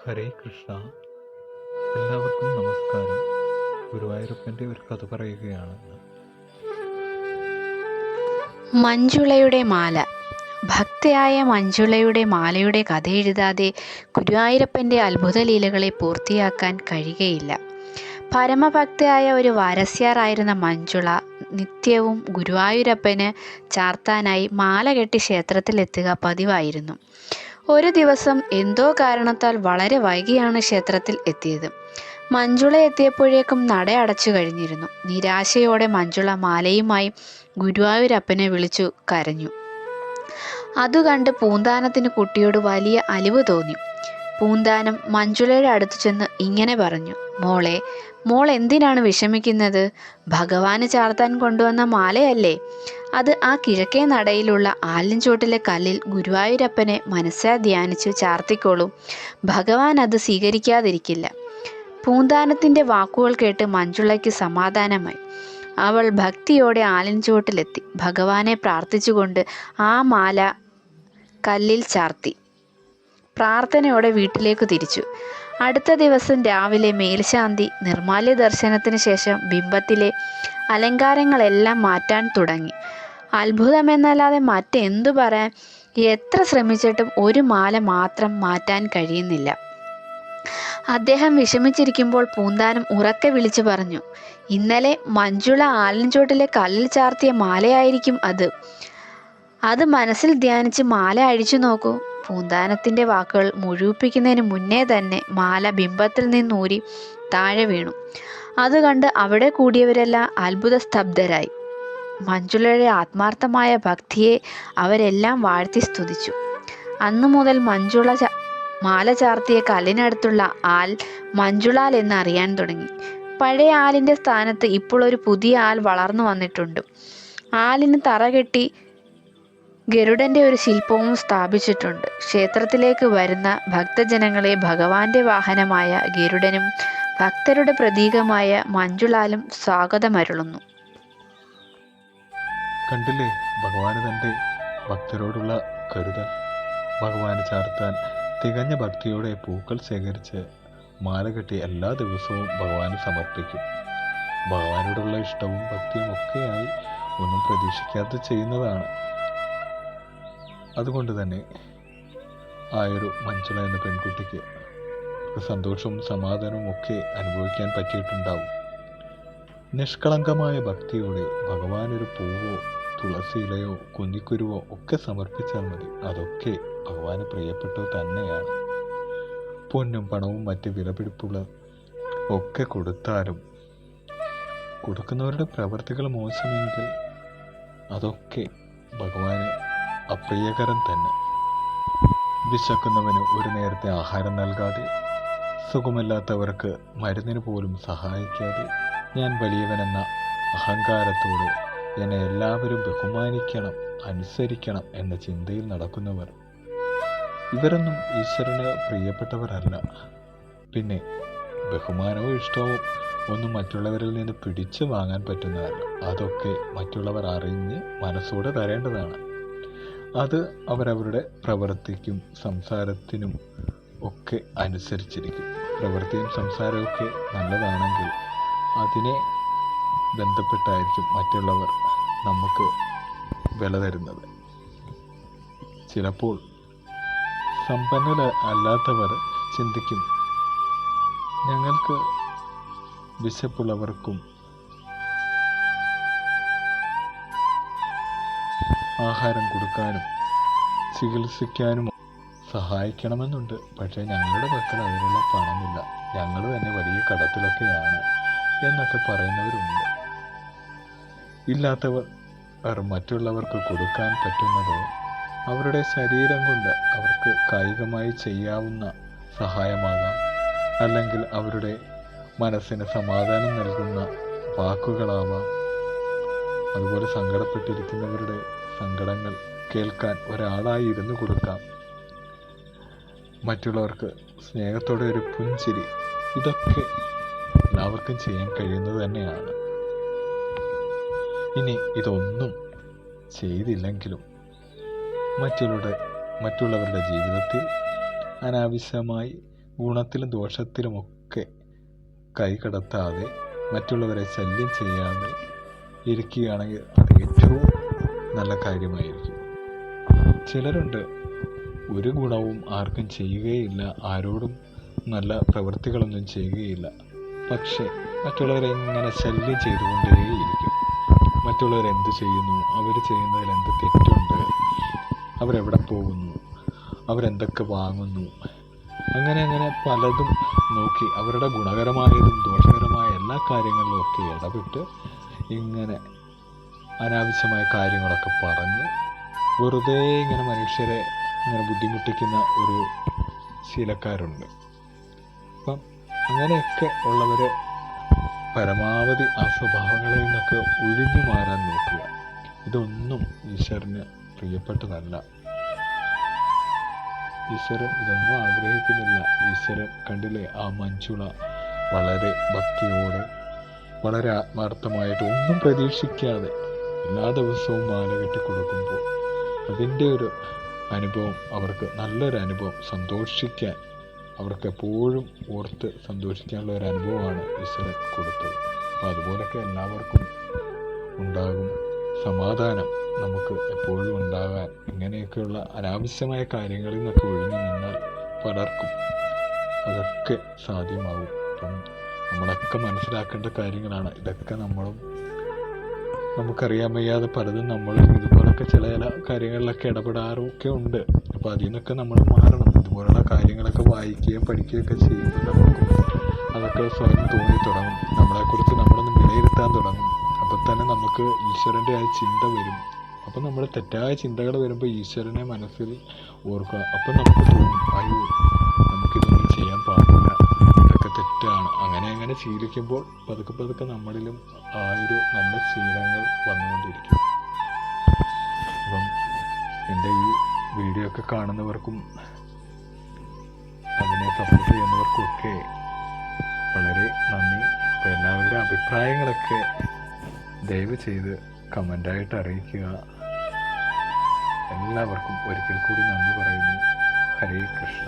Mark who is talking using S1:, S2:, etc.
S1: ഹരേ കൃഷ്ണ. എല്ലാവർക്കും നമസ്കാരം. ഗുരുവായൂരപ്പൻ്റെ ഒരു കഥ പറയുകയാണ്.
S2: മഞ്ജുളയുടെ മാല. ഭക്തയായ മഞ്ജുളയുടെ മാലയുടെ കഥ എഴുതാതെ ഗുരുവായൂരപ്പൻ്റെ അത്ഭുത ലീലകളെ പൂർത്തിയാക്കാൻ കഴിയുകയില്ല. പരമഭക്തയായ ഒരു വാരസ്യാറായിരുന്ന മഞ്ജുള നിത്യവും ഗുരുവായൂരപ്പന് ചാർത്താനായി മാല കെട്ടി ക്ഷേത്രത്തിലെത്തുക പതിവായിരുന്നു. ഒരു ദിവസം എന്തോ കാരണത്താൽ വളരെ വൈകിയാണ് ക്ഷേത്രത്തിൽ എത്തിയത്. മഞ്ജുള എത്തിയപ്പോഴേക്കും നട അടച്ചു കഴിഞ്ഞിരുന്നു. നിരാശയോടെ മഞ്ജുള മാലയുമായി ഗുരുവായൂരപ്പനെ വിളിച്ചു കരഞ്ഞു. അതുകണ്ട് പൂന്താനത്തിന് കുട്ടിയോട് വലിയ അലിവ് തോന്നി. പൂന്താനം മഞ്ജുളയുടെ അടുത്തു ചെന്ന് ഇങ്ങനെ പറഞ്ഞു: മോൾ എന്തിനാണ് വിഷമിക്കുന്നത്? ഭഗവാന് ചാർത്താൻ കൊണ്ടുവന്ന മാലയല്ലേ അത്. ആ കിഴക്കേ നടയിലുള്ള ആലിൻചോട്ടിലെ കല്ലിൽ ഗുരുവായൂരപ്പനെ മനസ്സാ ധ്യാനിച്ചു ചാർത്തിക്കോളൂ. ഭഗവാൻ അത് സ്വീകരിക്കാതിരിക്കില്ല. പൂന്താനത്തിൻ്റെ വാക്കുകൾ കേട്ട് മഞ്ജുളയ്ക്ക് സമാധാനമായി. അവൾ ഭക്തിയോടെ ആലിൻചുവട്ടിലെത്തി ഭഗവാനെ പ്രാർത്ഥിച്ചുകൊണ്ട് ആ മാല കല്ലിൽ ചാർത്തി പ്രാർത്ഥനയോടെ വീട്ടിലേക്ക് തിരിച്ചു. അടുത്ത ദിവസം രാവിലെ മേൽശാന്തി നിർമ്മാല്യ ദർശനത്തിന് ശേഷം ബിംബത്തിലെ അലങ്കാരങ്ങളെല്ലാം മാറ്റാൻ തുടങ്ങി. അത്ഭുതമെന്നല്ലാതെ മറ്റെന്തു പറയാൻ? എത്ര ശ്രമിച്ചിട്ടും ഒരു മാല മാത്രം മാറ്റാൻ കഴിയുന്നില്ല. അദ്ദേഹം വിഷമിച്ചിരിക്കുമ്പോൾ പൂന്താനം ഉറക്കെ വിളിച്ചു പറഞ്ഞു: ഇന്നലെ മഞ്ജുള ആലിൻചോട്ടിലെ കല്ലിൽ ചാർത്തിയ മാലയായിരിക്കും അത് മനസ്സിൽ ധ്യാനിച്ച് മാല അഴിച്ചു നോക്കൂ. പൂന്താനത്തിൻ്റെ വാക്കുകൾ മുഴുവിപ്പിക്കുന്നതിന് മുന്നേ തന്നെ മാല ബിംബത്തിൽ നിന്നൂരി താഴെ വീണു. അത് കണ്ട് അവിടെ കൂടിയവരെല്ലാം അത്ഭുത സ്തബ്ധരായി. മഞ്ജുളയുടെ ആത്മാർത്ഥമായ ഭക്തിയെ അവരെല്ലാം വാഴ്ത്തി സ്തുതിച്ചു. അന്നു മുതൽ മഞ്ജുള മാല ചാർത്തിയ കല്ലിനടുത്തുള്ള ആൽ മഞ്ജുളാൽ എന്ന് അറിയാൻ തുടങ്ങി. പഴയ ആലിൻ്റെ സ്ഥാനത്ത് ഇപ്പോൾ ഒരു പുതിയ ആൽ വളർന്നു വന്നിട്ടുണ്ട്. ആലിന് തറ കെട്ടി ഗരുഡൻ്റെ ഒരു ശില്പവും സ്ഥാപിച്ചിട്ടുണ്ട്. ക്ഷേത്രത്തിലേക്ക് വരുന്ന ഭക്തജനങ്ങളെ ഭഗവാന്റെ വാഹനമായ ഗരുഡനും ഭക്തരുടെ പ്രതീകമായ മഞ്ജുളാലും സ്വാഗതമരുളുന്നു.
S1: കണ്ടില്ലേ ഭഗവാന് തൻ്റെ ഭക്തരോടുള്ള കരുതൽ. ഭഗവാന് ചാർത്താൻ തികഞ്ഞ ഭക്തിയോടെ പൂക്കൾ ശേഖരിച്ച് മാല കെട്ടി എല്ലാ ദിവസവും ഭഗവാന് സമർപ്പിക്കും. ഭഗവാനോടുള്ള ഇഷ്ടവും ഭക്തിയും ഒക്കെയായി ഒന്നും പ്രതീക്ഷിക്കാതെ ചെയ്യുന്നതാണ്. അതുകൊണ്ട് തന്നെ ആയൊരു മഞ്ജുള എന്ന പെൺകുട്ടിക്ക് സന്തോഷവും സമാധാനവും ഒക്കെ അനുഭവിക്കാൻ പറ്റിയിട്ടുണ്ടാവും. നിഷ്കളങ്കമായ ഭക്തിയോടെ ഭഗവാനൊരു പൂവോ തുളസിയിലയോ കുഞ്ഞിക്കുരുവോ ഒക്കെ സമർപ്പിച്ചാൽ മതി. അതൊക്കെ ഭഗവാന് പ്രിയപ്പെട്ടത് തന്നെയാണ്. പൊന്നും പണവും മറ്റ് വിലപിടിപ്പുള്ള ഒക്കെ കൊടുത്താലും കൊടുക്കുന്നവരുടെ പ്രവർത്തികൾ മോശമെങ്കിൽ അതൊക്കെ ഭഗവാന് അപ്രിയകരം തന്നെ. വിശക്കുന്നവന് ഒരു നേരത്തെ ആഹാരം നൽകാതെ, സുഖമില്ലാത്തവർക്ക് മരുന്നിന് പോലും സഹായിക്കാതെ, ഞാൻ വലിയവനെന്ന അഹങ്കാരത്തോടെ എന്നെ എല്ലാവരും ബഹുമാനിക്കണം, അനുസരിക്കണം എന്ന ചിന്തയിൽ നടക്കുന്നവർ, ഇവരൊന്നും ഈശ്വരന് പ്രിയപ്പെട്ടവരല്ല. പിന്നെ ബഹുമാനവും ഇഷ്ടവും ഒന്നും മറ്റുള്ളവരിൽ നിന്ന് പിടിച്ചു വാങ്ങാൻ പറ്റുന്നതല്ല. അതൊക്കെ മറ്റുള്ളവർ അറിഞ്ഞ് മനസ്സോടെ തരേണ്ടതാണ്. അത് അവരവരുടെ പ്രവൃത്തിക്കും സംസാരത്തിനും ഒക്കെ അനുസരിച്ചിരിക്കും. പ്രവൃത്തിയും സംസാരമൊക്കെ നല്ലതാണെങ്കിൽ അതിനെ ബന്ധപ്പെട്ടായിരിക്കും മറ്റുള്ളവർ നമുക്ക് വില തരുന്നത്. ചിലപ്പോൾ സമ്പന്നർ അല്ലാത്തവർ ചിന്തിക്കും, ഞങ്ങൾക്ക് വിശപ്പുള്ളവർക്കും ആഹാരം കൊടുക്കാനും ചികിത്സിക്കാനും സഹായിക്കണമെന്നുണ്ട്. പക്ഷേ ഞങ്ങളുടെ പക്കൽ അതിനുള്ള പണമില്ല, ഞങ്ങൾ തന്നെ വലിയ കടത്തിലൊക്കെയാണ് എന്നൊക്കെ പറയുന്നവരുണ്ട്. ഇല്ലാത്തവർ മറ്റുള്ളവർക്ക് കൊടുക്കാൻ പറ്റുന്നത് അവരുടെ ശരീരം കൊണ്ട് അവർക്ക് കായികമായി ചെയ്യാവുന്ന സഹായമാകാം, അല്ലെങ്കിൽ അവരുടെ മനസ്സിന് സമാധാനം നൽകുന്ന വാക്കുകളാവാം. അതുപോലെ സങ്കടപ്പെട്ടിരിക്കുന്നവരുടെ സങ്കടങ്ങൾ കേൾക്കാൻ ഒരാളായി ഇരുന്നു കൊടുക്കാം. മറ്റുള്ളവർക്ക് സ്നേഹത്തോടെ ഒരു പുഞ്ചിരി, ഇതൊക്കെ എല്ലാവർക്കും ചെയ്യാൻ കഴിയുന്നത് തന്നെയാണ്. ഇനി ഇതൊന്നും ചെയ്തില്ലെങ്കിലും മറ്റുള്ളവരുടെ ജീവിതത്തിൽ അനാവശ്യമായി ഗുണത്തിലും ദോഷത്തിലുമൊക്കെ കൈകടത്താതെ മറ്റുള്ളവരെ ശല്യം ചെയ്യാതെ ഇരിക്കുകയാണെങ്കിൽ അത് ഏറ്റവും നല്ല കാര്യമായിരിക്കും. ചിലരുണ്ട് ഒരു ഗുണവും ആർക്കും ചെയ്യുകയില്ല, ആരോടും നല്ല പ്രവൃത്തികളൊന്നും ചെയ്യുകയില്ല, പക്ഷെ മറ്റുള്ളവരെ ഇങ്ങനെ ശല്യം ചെയ്തുകൊണ്ടേയിരിക്കും. മറ്റുള്ളവരെന്ത് ചെയ്യുന്നു, അവർ ചെയ്യുന്നതിൽ എന്ത് തെറ്റുണ്ട്, അവരെവിടെ പോകുന്നു, അവരെന്തൊക്കെ വാങ്ങുന്നു, അങ്ങനെ പലതും നോക്കി അവരുടെ ഗുണകരമായതും ദോഷകരമായ എല്ലാ കാര്യങ്ങളിലും ഒക്കെ ഇടപെട്ട് ഇങ്ങനെ അനാവശ്യമായ കാര്യങ്ങളൊക്കെ പറഞ്ഞ് വെറുതെ ഇങ്ങനെ മനുഷ്യരെ ഇങ്ങനെ ബുദ്ധിമുട്ടിക്കുന്ന ഒരു ശീലക്കാരുണ്ട്. അപ്പം അങ്ങനെയൊക്കെ ഉള്ളവർ പരമാവധി ആ സ്വഭാവങ്ങളിൽ നിന്നൊക്കെ ഒഴിഞ്ഞു മാറാൻ നോക്കുക. ഇതൊന്നും ഈശ്വരന് പ്രിയപ്പെട്ടതല്ല. ഈശ്വരൻ ഇതൊന്നും ആഗ്രഹിക്കുന്നില്ല. ഈശ്വരൻ കണ്ടില്ലേ, ആ മഞ്ജുള വളരെ ഭക്തിയോടെ വളരെ ആത്മാർത്ഥമായിട്ട് ഒന്നും പ്രതീക്ഷിക്കാതെ എല്ലാ ദിവസവും മാല കെട്ടി കൊടുക്കുമ്പോൾ അതിൻ്റെ ഒരു അനുഭവം, അവർക്ക് നല്ലൊരു അനുഭവം, സന്തോഷിക്കാൻ അവർക്ക് എപ്പോഴും ഓർത്ത് സന്തോഷിക്കാനുള്ള ഒരു അനുഭവമാണ് ഈശ്വരൻ കൊടുത്തത്. അപ്പോൾ അതുപോലൊക്കെ എല്ലാവർക്കും ഉണ്ടാകും. സമാധാനം നമുക്ക് എപ്പോഴും ഉണ്ടാകാൻ ഇങ്ങനെയൊക്കെയുള്ള അനാവശ്യമായ കാര്യങ്ങളിൽ നിന്നൊക്കെ ഒഴിഞ്ഞു നിന്നാൽ പലർക്കും അതൊക്കെ സാധ്യമാകും. അപ്പം നമ്മളൊക്കെ മനസ്സിലാക്കേണ്ട കാര്യങ്ങളാണ് ഇതൊക്കെ. നമുക്കറിയാൻ വയ്യാതെ പലതും നമ്മളും ഇതുപോലൊക്കെ ചില കാര്യങ്ങളിലൊക്കെ ഇടപെടാറൊക്കെ ഉണ്ട്. അപ്പോൾ അതിൽ നിന്നൊക്കെ നമ്മൾ മാറണം. ഇതുപോലുള്ള കാര്യങ്ങളൊക്കെ വായിക്കുകയും പഠിക്കുകയൊക്കെ ചെയ്യുമ്പോൾ നമുക്കും അതൊക്കെ സ്വയം തോന്നി തുടങ്ങും. നമ്മളെക്കുറിച്ച് നമ്മളൊന്ന് വിലയിരുത്താൻ തുടങ്ങും. അപ്പം തന്നെ നമുക്ക് ഈശ്വരൻ്റെ ആ ചിന്ത വരും. അപ്പം നമ്മൾ തെറ്റായ ചിന്തകൾ വരുമ്പോൾ ഈശ്വരനെ മനസ്സിൽ ഓർക്കുക. അപ്പം നമുക്ക് തോന്നും, അയ്യോ നമുക്കിതൊന്നും ചെയ്യാൻ പാടില്ല, ഇതൊക്കെ തെറ്റാണ്. അങ്ങനെ ശീലിക്കുമ്പോൾ പതുക്കെ നമ്മളിലും ആ ഒരു നല്ല ശീലങ്ങൾ വന്നുകൊണ്ടിരിക്കും. അപ്പം എൻ്റെ ഈ വീഡിയോ ഒക്കെ കാണുന്നവർക്കും അതിനെ സപ്പോർട്ട് ചെയ്യുന്നവർക്കുമൊക്കെ വളരെ നന്ദി. അപ്പോൾ എല്ലാവരുടെ അഭിപ്രായങ്ങളൊക്കെ ദയവ് ചെയ്ത് കമൻ്റായിട്ട് അറിയിക്കുക. എല്ലാവർക്കും ഒരിക്കൽ കൂടി നന്ദി പറയുന്നു. ഹരേ കൃഷ്ണ.